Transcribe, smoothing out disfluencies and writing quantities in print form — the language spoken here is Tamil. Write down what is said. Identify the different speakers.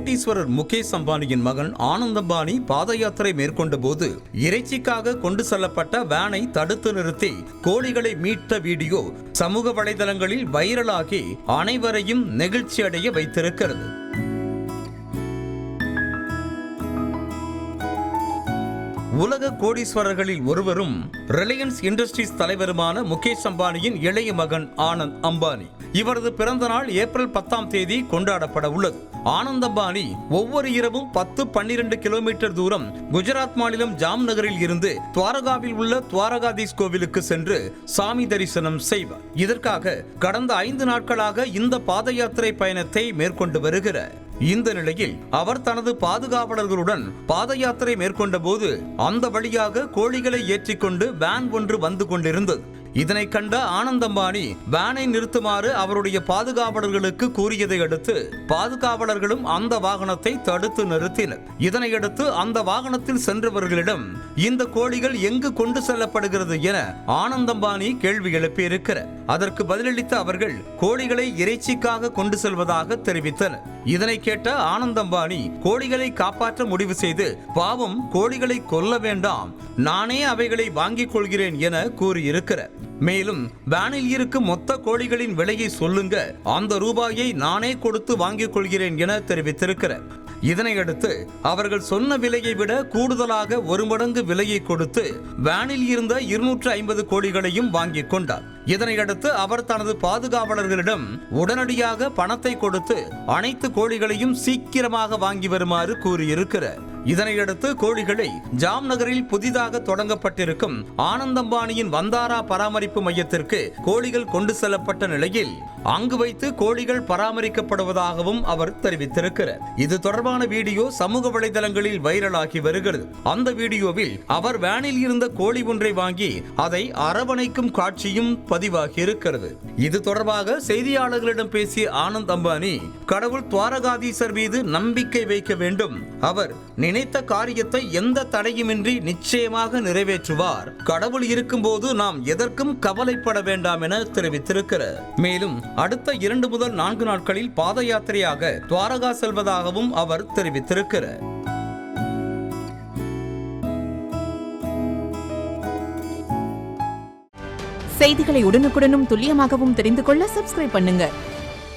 Speaker 1: கோட்டீஸ்வரர் முகேஷ் அம்பானியின் மகன் ஆனந்த் அம்பானி பாத யாத்திரை மேற்கொண்ட போது இறைச்சிக்காக கொண்டு செல்லப்பட்ட வேனை தடுத்து நிறுத்தி கோழிகளை மீட்ட வீடியோ சமூக வலைதளங்களில் வைரலாகி அனைவரையும் நெகிழ்ச்சி அடைய வைத்திருக்கிறது. உலக கோடீஸ்வரர்களில் ஒருவரும் ரிலையன்ஸ் இண்டஸ்ட்ரீஸ் தலைவருமான முகேஷ் அம்பானியின் இளைய மகன் ஆனந்த் அம்பானி. இவரது பிறந்த நாள் ஏப்ரல் 10ஆம் தேதி கொண்டாடப்பட உள்ளது. ஆனந்த் அம்பானி ஒவ்வொரு இரவும் 10-12 கிலோமீட்டர் தூரம் குஜராத் மாநிலம் ஜாம் நகரில் இருந்து துவாரகாவில் உள்ள துவாரகாதீஸ் கோவிலுக்கு சென்று சாமி தரிசனம் செய்வார். இதற்காக கடந்த 5 நாட்களாக இந்த பாத யாத்திரை பயணத்தை மேற்கொண்டு வருகிறார். இந்த நிலையில் அவர் தனது பாதுகாவலர்களுடன் பாத யாத்திரை மேற்கொண்ட போது அந்த வழியாக கோழிகளை ஏற்றிக்கொண்டு வேன் ஒன்று வந்து கொண்டிருந்தது. இதனை கண்ட ஆனந்த் அம்பானி வேனை நிறுத்துமாறு அவருடைய பாதுகாவலர்களுக்கு கூறியதை அடுத்து பாதுகாவலர்களும் அந்த வாகனத்தை தடுத்து நிறுத்தினர். இதனையடுத்து அந்த வாகனத்தில் சென்றவர்களிடம் இந்த கோழிகள் எங்கு கொண்டு செல்லப்படுகிறது என ஆனந்த் அம்பானி கேள்வி எழுப்பியிருக்கிறார். அதற்கு பதிலளித்த அவர்கள் கோழிகளை இறைச்சிக்காக கொண்டு செல்வதாக தெரிவித்தனர். இதனை கேட்ட ஆனந்த் அம்பானி கோழிகளை காப்பாற்ற முடிவு செய்து, பாவம் கோழிகளை கொல்ல வேண்டாம், நானே அவைகளை வாங்கிக் கொள்கிறேன் என கூறியிருக்கிறார். மேலும் வேனில் இருக்கும் மொத்த கோழிகளின் விலையை சொல்லுங்க, அந்த ரூபாயை நானே கொடுத்து வாங்கிக் கொள்கிறேன் என தெரிவித்திருக்கிறார். இதனையடுத்து அவர்கள் சொன்ன விலையை விட கூடுதலாக 1 மடங்கு விலையை கொடுத்து வேனில் இருந்த 250 கோழிகளையும் வாங்கிக் கொண்டார். இதனையடுத்து அவர் தனது பாதுகாவலர்களிடம் உடனடியாக பணத்தை கொடுத்து அனைத்து கோழிகளையும் சீக்கிரமாக வாங்கி வருமாறு கூறியிருக்கிறார். இதனையடுத்து கோழிகளை ஜாம் நகரில் புதிதாக தொடங்கப்பட்டிருக்கும் ஆனந்த் அம்பானியின் வந்தாரா பராமரிப்பு மையத்திற்கு கோழிகள் கொண்டு செல்லப்பட்ட நிலையில் அங்கு வைத்து கோழிகள் பராமரிக்கப்படுவதாகவும் அவர் தெரிவித்திருக்கிறார். இது தொடர்பான வீடியோ சமூக வலைதளங்களில் வைரலாகி வருகிறது. அந்த வீடியோவில் அவர் வேனில் இருந்த கோழி ஒன்றை வாங்கி அதை அரவணைக்கும் காட்சியும் பதிவாகி இருக்கிறது. இது தொடர்பாக செய்தியாளர்களிடம் பேசிய ஆனந்த் அம்பானி, கடவுள் துவாரகாதீசர் மீது நம்பிக்கை வைக்க வேண்டும், அவர் நினைத்த காரியத்தை எந்த தடையுமின்றி நிச்சயமாக நிறைவேற்றுவார், கடவுள் இருக்கும்போது நாம் எதற்கும் கவலைப்பட வேண்டாம் என தெரிவித்திருக்கிறார். மேலும் அடுத்த 2 முதல் 4 நாட்களில் பாத யாத்திரையாக துவாரகா செல்வதாகவும் அவர் தெரிவித்திருக்கிறார்.
Speaker 2: செய்திகளை உடனுக்குடனும் துல்லியமாகவும் தெரிந்து கொள்ள சப்ஸ்கிரைப் பண்ணுங்க.